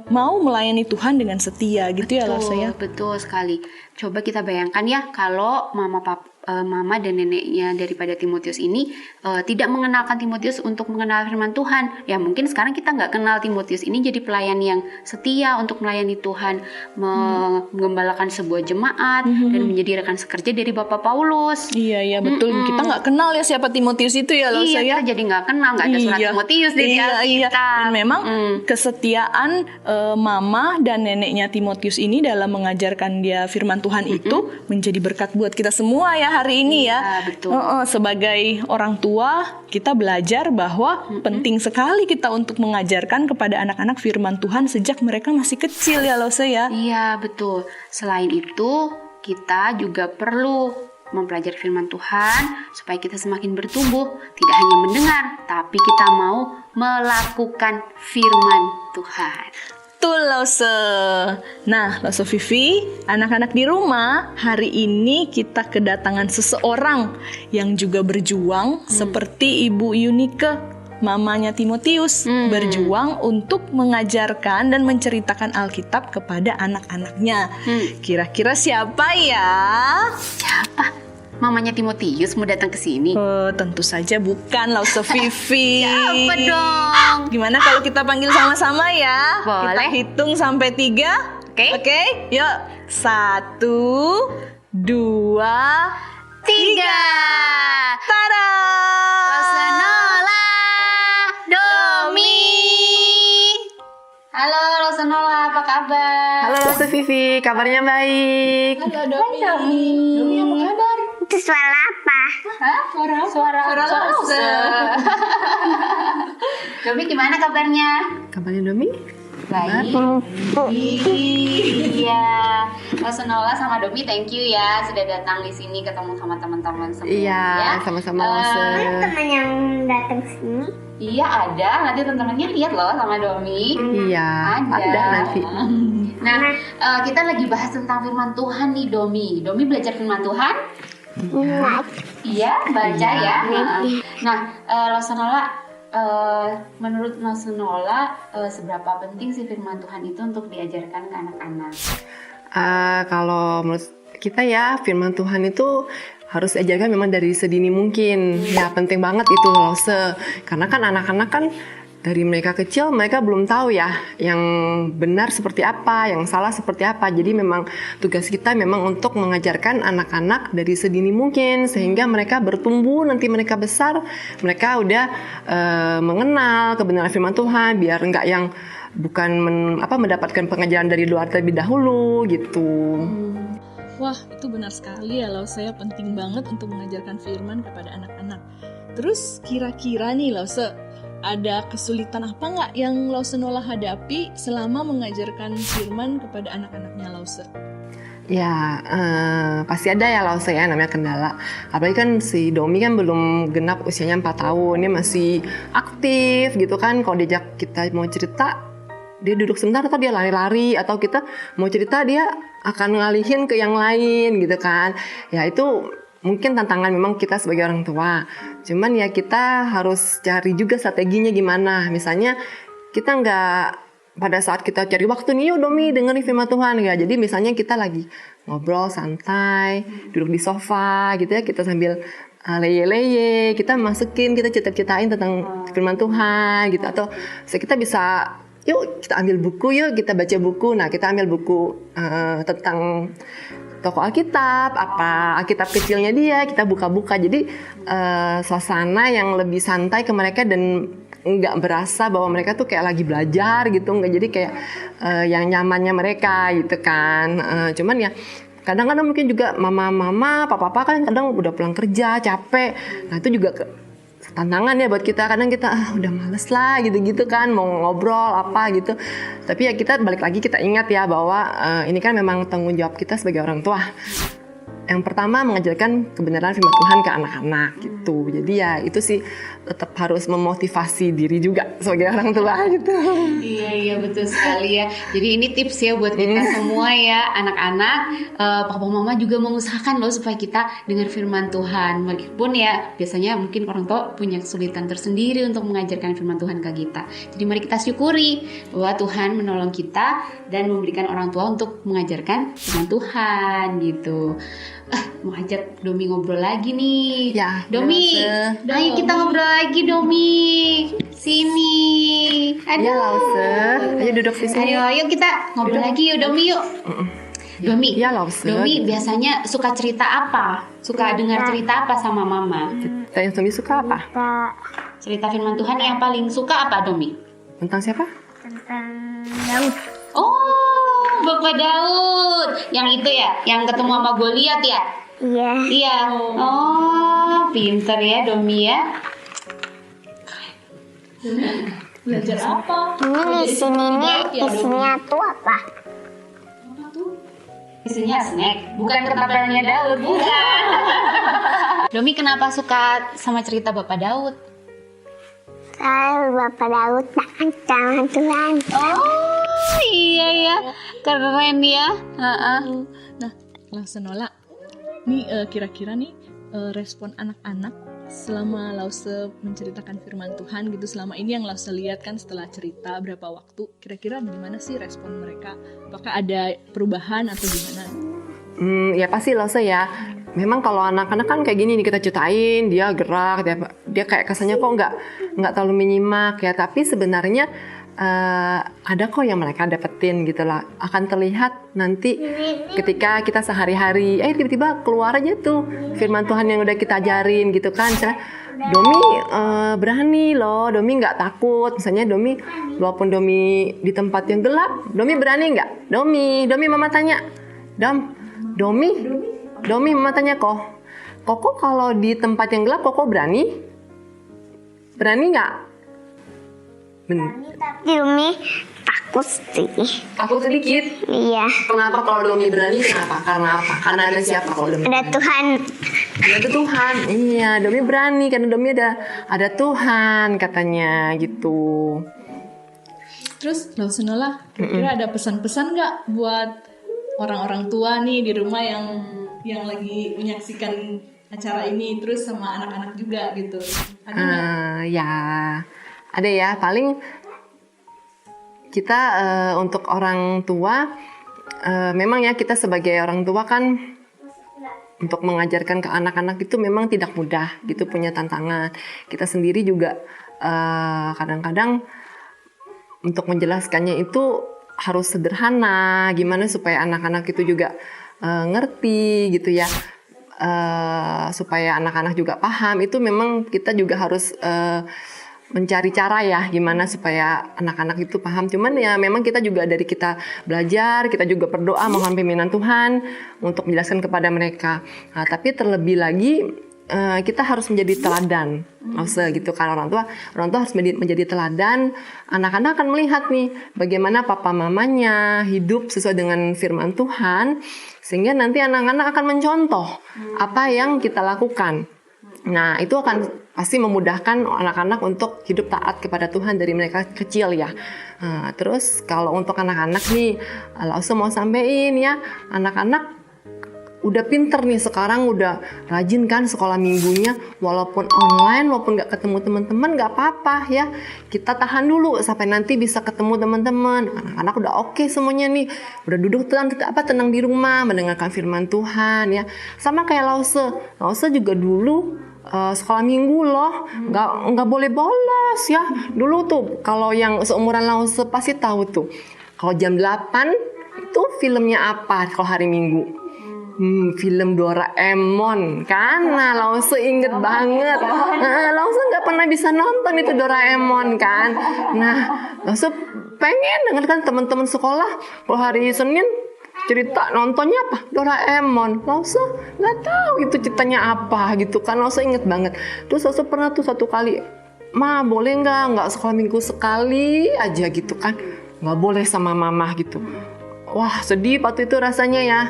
mau melayani Tuhan dengan setia gitu ya Lause ya. Betul sekali. Coba kita bayangkan ya, kalau mama dan neneknya daripada Timotius ini tidak mengenalkan Timotius untuk mengenal firman Tuhan. Ya mungkin sekarang kita nggak kenal Timotius ini jadi pelayan yang setia untuk melayani Tuhan, menggembalakan sebuah jemaat dan menjadi rekan sekerja dari Bapak Paulus. Iya betul. Kita nggak kenal ya siapa Timotius itu ya Lause ya. Iya, kita jadi nggak kenal, nggak ada surat Timotius di Iya. Dan memang kesetiaan mama dan neneknya Timotius ini dalam mengajarkan dia firman Tuhan itu menjadi berkat buat kita semua ya hari ini ya. Betul. Sebagai orang tua kita belajar bahwa penting sekali kita untuk mengajarkan kepada anak-anak firman Tuhan sejak mereka masih kecil ya Lause ya. Iya betul. Selain itu kita juga perlu mempelajari firman Tuhan supaya kita semakin bertumbuh, tidak hanya mendengar, tapi kita mau melakukan firman Tuhan. Betul Lause. Nah Lause Vivi, anak-anak di rumah, hari ini kita kedatangan seseorang yang juga berjuang seperti Ibu Yunike, mamanya Timotius, berjuang untuk mengajarkan dan menceritakan Alkitab kepada anak-anaknya. Kira-kira siapa ya? Siapa? Mamanya Timotius mau datang ke sini? Tentu saja bukan Lause Vivi. Siapa dong? Gimana kalau kita panggil sama-sama ya? Boleh. Kita hitung sampai 3. Oke? Yuk. 1, 2, 3. Tada! Rosanola, Domi. Halo Rosanola, apa kabar? Halo Lause Vivi, kabarnya baik. Halo Domi. Domi apa kabar? Itu suara apa? Hah? Suara Lose. Domi gimana kabarnya? Kabarnya Domi? Baik. Iya. Rosanola sama Domi, thank you ya sudah datang di sini ketemu sama teman-teman semua. Iya, ya. sama-sama Lause. Teman yang datang sini. Iya ada, nanti teman-temannya lihat loh sama Domi. Iya, ada nanti. Nah, kita lagi bahas tentang firman Tuhan nih Domi. Domi belajar firman Tuhan? Iya, baca ya. Nah, Rosanola, menurut Rosanola, seberapa penting sih firman Tuhan itu untuk diajarkan ke anak-anak? Kalau menurut kita ya, firman Tuhan itu harus diajarkan memang dari sedini mungkin. Ya penting banget itu Lause. Karena kan anak-anak kan dari mereka kecil mereka belum tahu ya yang benar seperti apa, yang salah seperti apa. Jadi memang tugas kita memang untuk mengajarkan anak-anak dari sedini mungkin sehingga mereka bertumbuh, nanti mereka besar, mereka udah mengenal kebenaran firman Tuhan, biar enggak yang mendapatkan pengajaran dari luar terlebih dahulu gitu. Wah, itu benar sekali ya, Lause, ya penting banget untuk mengajarkan firman kepada anak-anak. Terus kira-kira nih Lause, ada kesulitan apa nggak yang Lause Nola hadapi selama mengajarkan firman kepada anak-anaknya Lause? Ya, pasti ada ya Lause ya, namanya kendala. Apalagi kan si Domi kan belum genap usianya 4 tahun, dia masih aktif gitu kan. Kalau diajak kita mau cerita, dia duduk sebentar atau dia lari-lari, atau kita mau cerita dia akan ngalihin ke yang lain gitu kan. Ya itu mungkin tantangan memang kita sebagai orang tua. Cuman ya kita harus cari juga strateginya gimana. Misalnya kita nggak pada saat kita cari waktu nih, yuk Domi dengerin firman Tuhan ya. Jadi misalnya kita lagi ngobrol santai, duduk di sofa gitu ya, kita sambil leye-leye, kita masukin, kita ceritain tentang firman Tuhan gitu. Atau kita bisa, yuk kita ambil buku, yuk kita baca buku. Nah kita ambil buku tentang toko Alkitab, apa Alkitab kecilnya dia, kita buka-buka. Jadi suasana yang lebih santai ke mereka dan nggak berasa bahwa mereka tuh kayak lagi belajar gitu, nggak, jadi kayak yang nyamannya mereka gitu kan. Cuman ya kadang-kadang mungkin juga mama-mama, papa-papa kan kadang udah pulang kerja capek. Nah itu juga tantangan ya buat kita. Kadang kita udah males lah gitu-gitu kan, mau ngobrol apa gitu. Tapi ya kita balik lagi, kita ingat ya bahwa ini kan memang tanggung jawab kita sebagai orang tua. Yang pertama mengajarkan kebenaran firman Tuhan ke anak-anak gitu. Jadi ya itu sih tetap harus memotivasi diri juga sebagai orang tua gitu. Iya betul sekali ya. Jadi ini tips ya buat kita semua ya, anak-anak, papa mama juga mengusahakan loh supaya kita dengar firman Tuhan. Meskipun ya biasanya mungkin orang tua punya kesulitan tersendiri untuk mengajarkan firman Tuhan ke kita. Jadi mari kita syukuri bahwa Tuhan menolong kita dan memberikan orang tua untuk mengajarkan firman Tuhan gitu. Mau ajak Domi ngobrol lagi nih. Ya, Domi, ayo kita ngobrol lagi Domi. Sini. Ya Lause, ayo duduk di sini. Ayo kita ngobrol lagi yuk Domi yuk. Domi, Ya Lause. Domi biasanya suka cerita apa? Suka dengar cerita apa sama mama? Cerita yang Domi suka apa? Cerita firman Tuhan yang paling suka apa Domi? Tentang siapa? Oh, Bapak Daud. Yang itu ya, yang ketemu sama Goliat ya? Iya. Oh, pinter ya Domi ya. Belajar apa? Isinya tuh apa? Isinya snack, bukan ketapelnya Daud, bukan. Domi kenapa suka sama cerita Bapak Daud? Saya Bapak Daud takkan sama Tuhan. Oh iya ya, keren ya. Nah, Lause Nola, nih kira-kira nih respon anak-anak selama Lause menceritakan firman Tuhan gitu, selama ini yang Lause lihat kan setelah cerita berapa waktu, kira-kira gimana sih respon mereka? Apakah ada perubahan atau gimana? Ya pasti Lause ya. Memang kalau anak-anak kan kayak gini nih, kita ceritain dia gerak, dia kayak kesannya kok nggak terlalu menyimak ya. Tapi sebenarnya ada kok yang mereka dapetin gitu lah. Akan terlihat nanti ketika kita sehari-hari, tiba-tiba keluar aja tuh firman Tuhan yang udah kita ajarin gitu kan. Domi berani loh, Domi nggak takut. Misalnya Domi, walaupun Domi di tempat yang gelap, Domi berani nggak? Domi mama tanya, Domi mama tanya Koko kalau di tempat yang gelap Koko berani? Berani nggak? Tapi Umi takut sih. Takut sedikit. Iya. Kenapa kalau Domi berani? Kenapa? Karena apa? Karena ada siapa kalau Domi? Ada Tuhan. Ada Tuhan. Iya, Domi berani karena Domi ada Tuhan katanya gitu. Terus Lause Nola, kira-kira ada pesan-pesan nggak buat orang-orang tua nih di rumah yang lagi menyaksikan acara ini, terus sama anak-anak juga gitu? Ada nggak? Ya, ada ya. Paling kita untuk orang tua, memang ya kita sebagai orang tua kan untuk mengajarkan ke anak-anak itu memang tidak mudah gitu, punya tantangan. Kita sendiri juga kadang-kadang untuk menjelaskannya itu harus sederhana, gimana supaya anak-anak itu juga ngerti gitu ya, supaya anak-anak juga paham. Itu memang kita juga harus mencari cara ya gimana supaya anak-anak itu paham. Cuman ya memang kita juga dari kita belajar, kita juga berdoa mohon pimpinan Tuhan untuk menjelaskan kepada mereka. Nah, tapi terlebih lagi kita harus menjadi teladan, maksudnya gitu kan orang tua harus menjadi teladan. Anak-anak akan melihat nih bagaimana papa mamanya hidup sesuai dengan firman Tuhan, sehingga nanti anak-anak akan mencontoh apa yang kita lakukan. Nah, itu akan pasti memudahkan anak-anak untuk hidup taat kepada Tuhan dari mereka kecil ya. Nah, terus kalau untuk anak-anak nih, langsung mau sampein ya, anak-anak udah pinter nih sekarang, udah rajin kan sekolah minggunya, walaupun online, walaupun nggak ketemu teman-teman nggak apa-apa ya, kita tahan dulu sampai nanti bisa ketemu teman-teman. Anak-anak udah oke semuanya nih, udah duduk tenang di rumah mendengarkan firman Tuhan ya. Sama kayak Lause juga dulu sekolah minggu loh, nggak boleh bolos ya. Dulu tuh kalau yang seumuran Lause pasti tahu tuh, kalau jam 8 itu filmnya apa kalau hari Minggu? Film Doraemon kan. Nah, Lause inget banget. Lause nggak pernah bisa nonton itu Doraemon kan. Nah, Lause pengen dengarkan teman-teman sekolah kalau hari Senin cerita nontonnya apa? Doraemon. Lause nggak tahu itu ceritanya apa gitu kan. Lause inget banget. Terus Lause pernah tuh satu kali, Ma boleh nggak sekolah minggu sekali aja gitu kan? Nggak boleh sama mama gitu. Wah sedih waktu itu rasanya ya,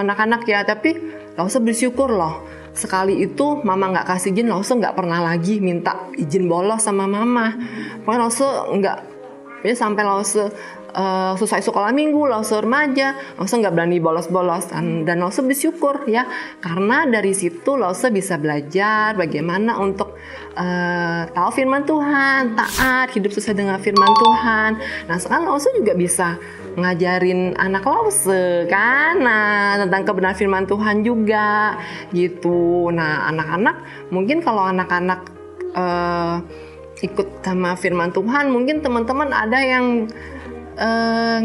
anak-anak ya. Tapi Lause bersyukur loh, sekali itu mama nggak kasih izin, Lause nggak pernah lagi minta izin bolos sama mama. Pokoknya Lause nggak, ya sampai Lause selesai sekolah minggu, Lause remaja, Lause nggak berani bolos-bolos. Dan Lause bersyukur ya, karena dari situ Lause bisa belajar bagaimana untuk tahu firman Tuhan, taat, hidup sesuai dengan firman Tuhan. Nah sekarang Lause juga bisa ngajarin anak Lause kan, nah tentang kebenaran firman Tuhan juga gitu. Nah anak-anak mungkin kalau anak-anak ikut sama firman Tuhan, mungkin teman-teman ada yang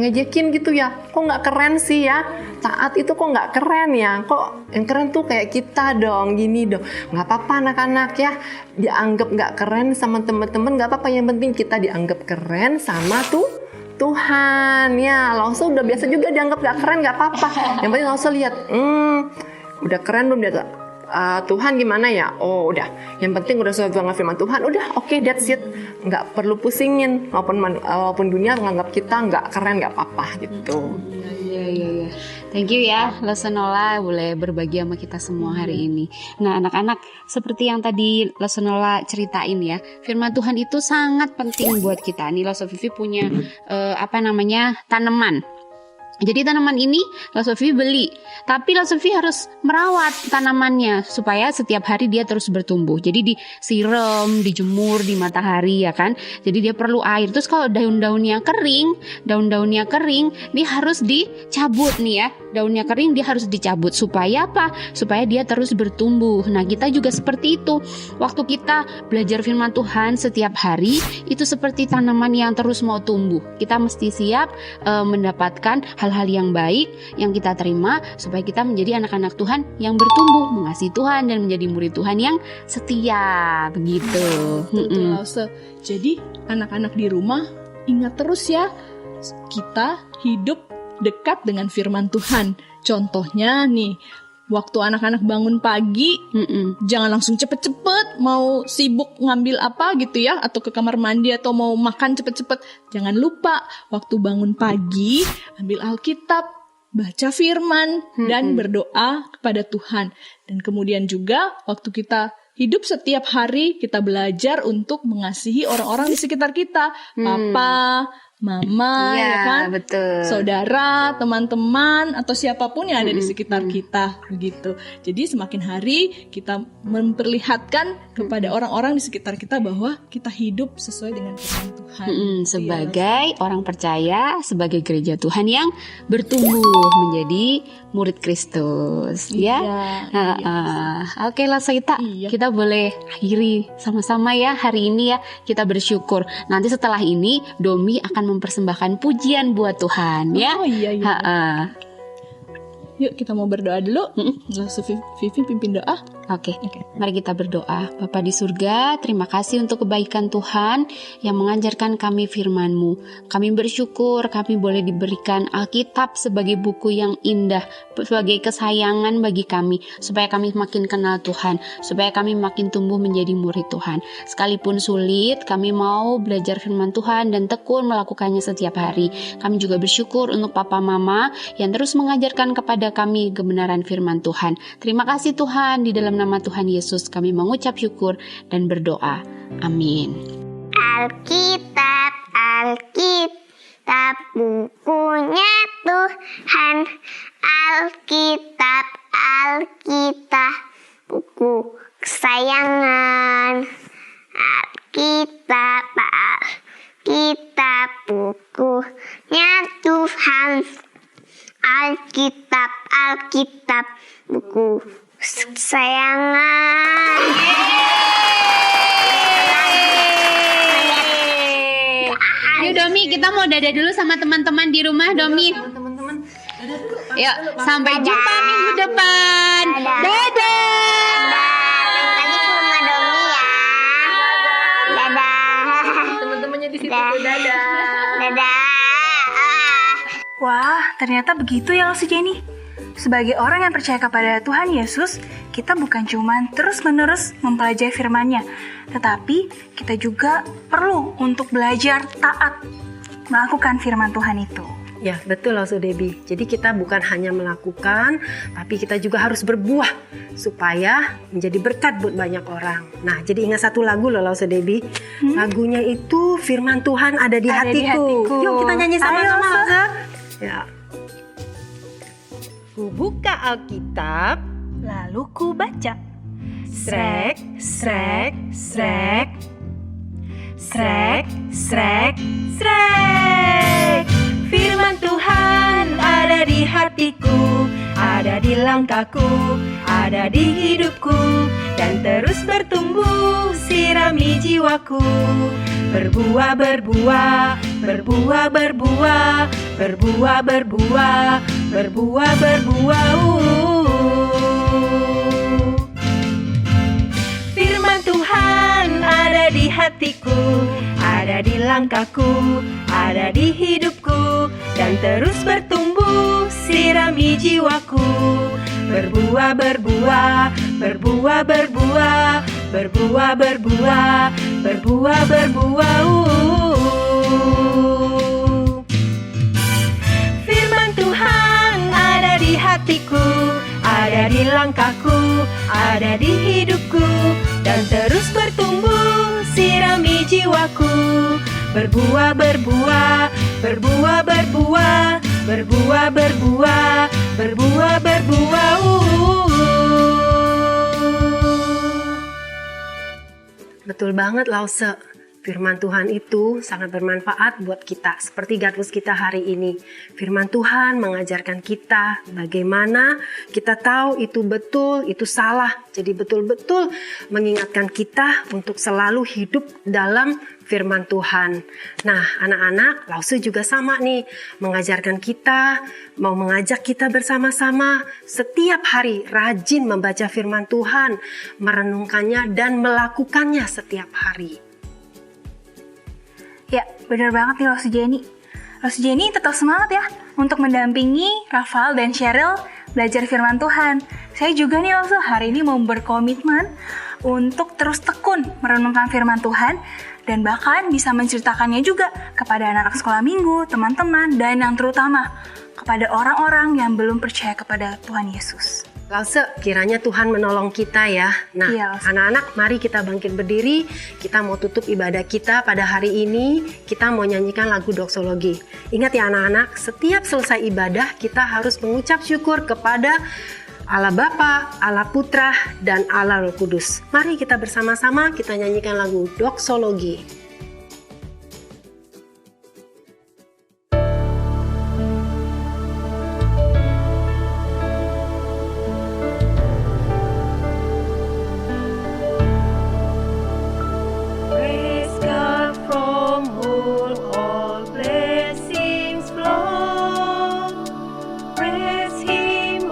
ngejekin gitu ya, kok nggak keren sih ya, taat itu kok nggak keren ya, kok yang keren tuh kayak kita dong, gini dong. Nggak apa-apa anak-anak ya, dianggap nggak keren sama teman-teman nggak apa-apa, yang penting kita dianggap keren sama Tuhan ya. Lause udah biasa juga dianggap gak keren, gak apa-apa. Yang penting Lause lihat, udah keren belum dia? Tuhan gimana ya? Oh udah, yang penting udah sesuai dengan firman Tuhan. Udah oke, that's it. Nggak perlu pusingin. Walaupun dunia menganggap kita nggak keren, nggak apa-apa gitu. Iya. Thank you ya, Lause Nola boleh berbagi sama kita semua hari ini. Nah anak-anak, seperti yang tadi Lause Nola ceritain ya, firman Tuhan itu sangat penting buat kita. Nih Lause Vivi punya tanaman. Jadi tanaman ini Lause Vivi beli, tapi Lause Vivi harus merawat tanamannya supaya setiap hari dia terus bertumbuh. Jadi disiram, dijemur di matahari ya kan. Jadi dia perlu air. Terus kalau daun-daunnya kering, dia harus dicabut nih ya. Daunnya kering dia harus dicabut supaya apa? Supaya dia terus bertumbuh. Nah, kita juga seperti itu. Waktu kita belajar firman Tuhan setiap hari, itu seperti tanaman yang terus mau tumbuh. Kita mesti siap mendapatkan hal-hal yang baik yang kita terima supaya kita menjadi anak-anak Tuhan yang bertumbuh, mengasihi Tuhan dan menjadi murid Tuhan yang setia begitu. Jadi anak-anak di rumah ingat terus ya, kita hidup dekat dengan firman Tuhan. Contohnya nih, waktu anak-anak bangun pagi, jangan langsung cepet-cepet mau sibuk ngambil apa gitu ya, atau ke kamar mandi atau mau makan cepet-cepet. Jangan lupa waktu bangun pagi ambil Alkitab, baca firman dan berdoa kepada Tuhan. Dan kemudian juga waktu kita hidup setiap hari, kita belajar untuk mengasihi orang-orang di sekitar kita, papa, mama, ya kan, betul. Saudara, teman-teman, atau siapapun yang ada di sekitar kita, begitu. Jadi semakin hari kita memperlihatkan kepada orang-orang di sekitar kita bahwa kita hidup sesuai dengan firman Tuhan. Sebagai orang percaya, sebagai gereja Tuhan yang bertumbuh menjadi murid Kristus, ya. Oke lah, kita boleh akhiri sama-sama ya hari ini ya. Kita bersyukur. Nanti setelah ini Domi akan mempersembahkan pujian buat Tuhan ya. Yuk kita mau berdoa dulu. Langsung Vivi pimpin doa. Oke, mari kita berdoa. Bapa di surga, terima kasih untuk kebaikan Tuhan yang mengajarkan kami firman-Mu. Kami bersyukur kami boleh diberikan Alkitab sebagai buku yang indah, sebagai kesayangan bagi kami, supaya kami makin kenal Tuhan, supaya kami makin tumbuh menjadi murid Tuhan. Sekalipun sulit, kami mau belajar firman Tuhan dan tekun melakukannya setiap hari. Kami juga bersyukur untuk Papa Mama yang terus mengajarkan kepada kami kebenaran firman Tuhan. Terima kasih Tuhan, di dalam nama Tuhan Yesus kami mengucap syukur dan berdoa. Amin. Alkitab, Alkitab, bukunya Tuhan. Alkitab, Alkitab, buku kesayangan. Alkitab, Alkitab, bukunya Tuhan. Alkitab, Alkitab, buku kesayangan. Yuk Domi, kita mau dadah dulu sama teman-teman di rumah, Domi. Teman-teman, Yuk, sampai jumpa minggu depan. Dadah. Tadi ke rumah Domi ya. Dadah. teman-temannya di situ tuh, dadah. Dadah. Wah, ternyata begitu ya Lost Jenny. Sebagai orang yang percaya kepada Tuhan Yesus, kita bukan cuma terus-menerus mempelajari firman-Nya, tetapi kita juga perlu untuk belajar taat melakukan firman Tuhan itu. Ya, betul Lausu Debbie. Jadi kita bukan hanya melakukan, tapi kita juga harus berbuah supaya menjadi berkat buat banyak orang. Nah, jadi ingat satu lagu loh Lausu Debbie. Lagunya itu Firman Tuhan ada di Ada di hatiku. hatiku. Yuk kita nyanyi sama-sama. Ayo, Lausa. Ya. Ku buka Alkitab, Lalu ku baca. Srek, srek, srek. Srek, srek, srek. Firman Tuhan ada di hatiku, ada di langkahku, ada di hidupku, dan terus bertumbuh sirami jiwaku. Berbuah, berbuah, berbuah, berbuah, berbuah, berbuah, berbuah, berbuah. Firman Tuhan ada di hatiku, ada di langkahku, ada di hidupku, dan terus bertumbuh sirami jiwaku. Berbuah, berbuah, berbuah, berbuah, berbuah, berbuah, berbuah, berbuah. Firman Tuhan ada di hatiku, ada di langkahku, ada di hidupku, dan terus bertumbuh sirami jiwaku. Berbuah, berbuah, berbuah, berbuah, berbuah, berbuah, berbuah, berbuah. Betul banget Lause. Firman Tuhan itu sangat bermanfaat buat kita, seperti Godword kita hari ini. Firman Tuhan mengajarkan kita bagaimana kita tahu itu betul, itu salah. Jadi betul-betul mengingatkan kita untuk selalu hidup dalam firman Tuhan. Nah, anak-anak, Lause juga sama nih, mengajarkan kita, mau mengajak kita bersama-sama setiap hari rajin membaca firman Tuhan, merenungkannya dan melakukannya setiap hari. Ya, benar banget nih Lost Jenny. Lost Jenny tetap semangat ya untuk mendampingi Rafael dan Cheryl belajar firman Tuhan. Saya juga nih Lost hari ini mau berkomitmen untuk terus tekun merenungkan firman Tuhan dan bahkan bisa menceritakannya juga kepada anak-anak sekolah minggu, teman-teman, dan yang terutama kepada orang-orang yang belum percaya kepada Tuhan Yesus. Lause, kiranya Tuhan menolong kita ya. Nah, Iya, Lause. anak-anak, mari kita bangkit berdiri. Kita mau tutup ibadah kita pada hari ini. Kita mau nyanyikan lagu doksologi. Ingat ya anak-anak, setiap selesai ibadah kita harus mengucap syukur kepada Allah Bapa, Allah Putra, dan Allah Roh Kudus. Mari kita bersama-sama kita nyanyikan lagu doksologi. Praise God from whom all blessings flow. Praise Him,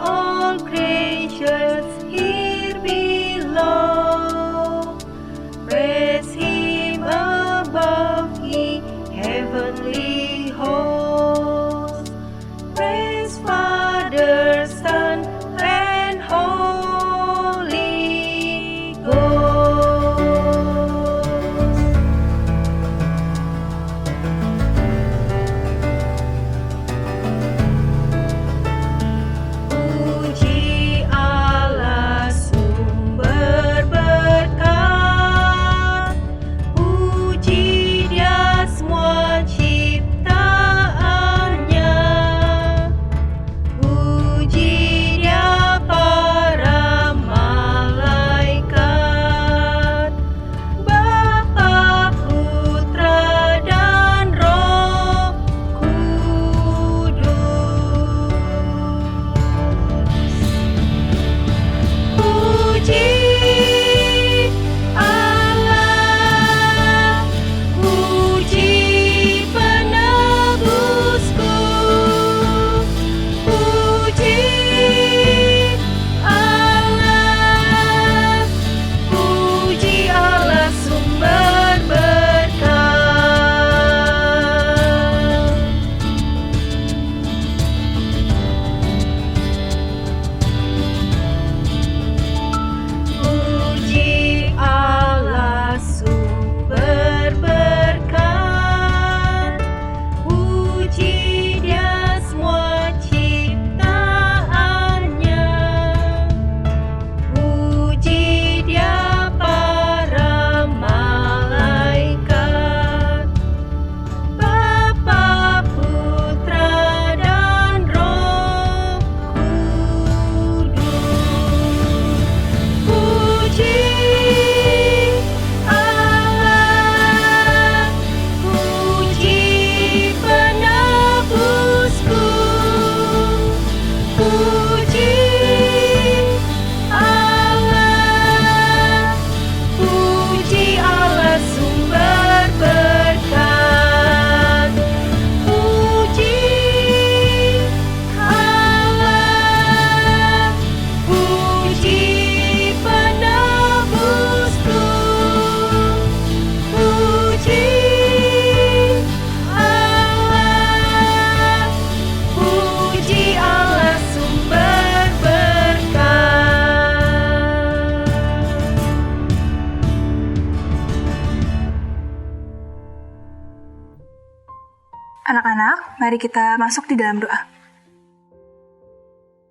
anak-anak, mari kita masuk di dalam doa.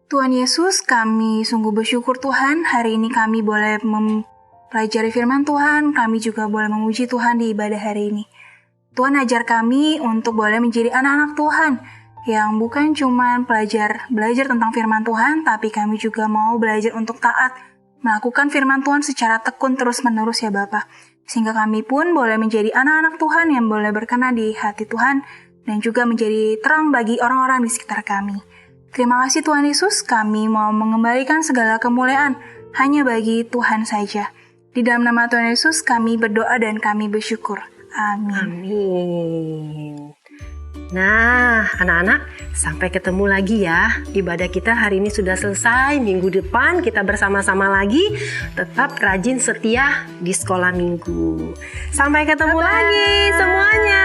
Tuhan Yesus, kami sungguh bersyukur Tuhan, hari ini kami boleh mempelajari firman Tuhan, kami juga boleh memuji Tuhan di ibadah hari ini. Tuhan ajar kami untuk boleh menjadi anak-anak Tuhan, yang bukan cuma belajar tentang firman Tuhan, tapi kami juga mau belajar untuk taat, melakukan firman Tuhan secara tekun terus-menerus ya Bapa. Sehingga kami pun boleh menjadi anak-anak Tuhan yang boleh berkenan di hati Tuhan dan juga menjadi terang bagi orang-orang di sekitar kami. Terima kasih Tuhan Yesus, kami mau mengembalikan segala kemuliaan hanya bagi Tuhan saja. Di dalam nama Tuhan Yesus kami berdoa dan kami bersyukur. Amin. Amin. Nah, anak-anak, sampai ketemu lagi ya. Ibadah kita hari ini sudah selesai. Minggu depan kita bersama-sama lagi. Tetap rajin setia di sekolah minggu. Sampai ketemu lagi semuanya.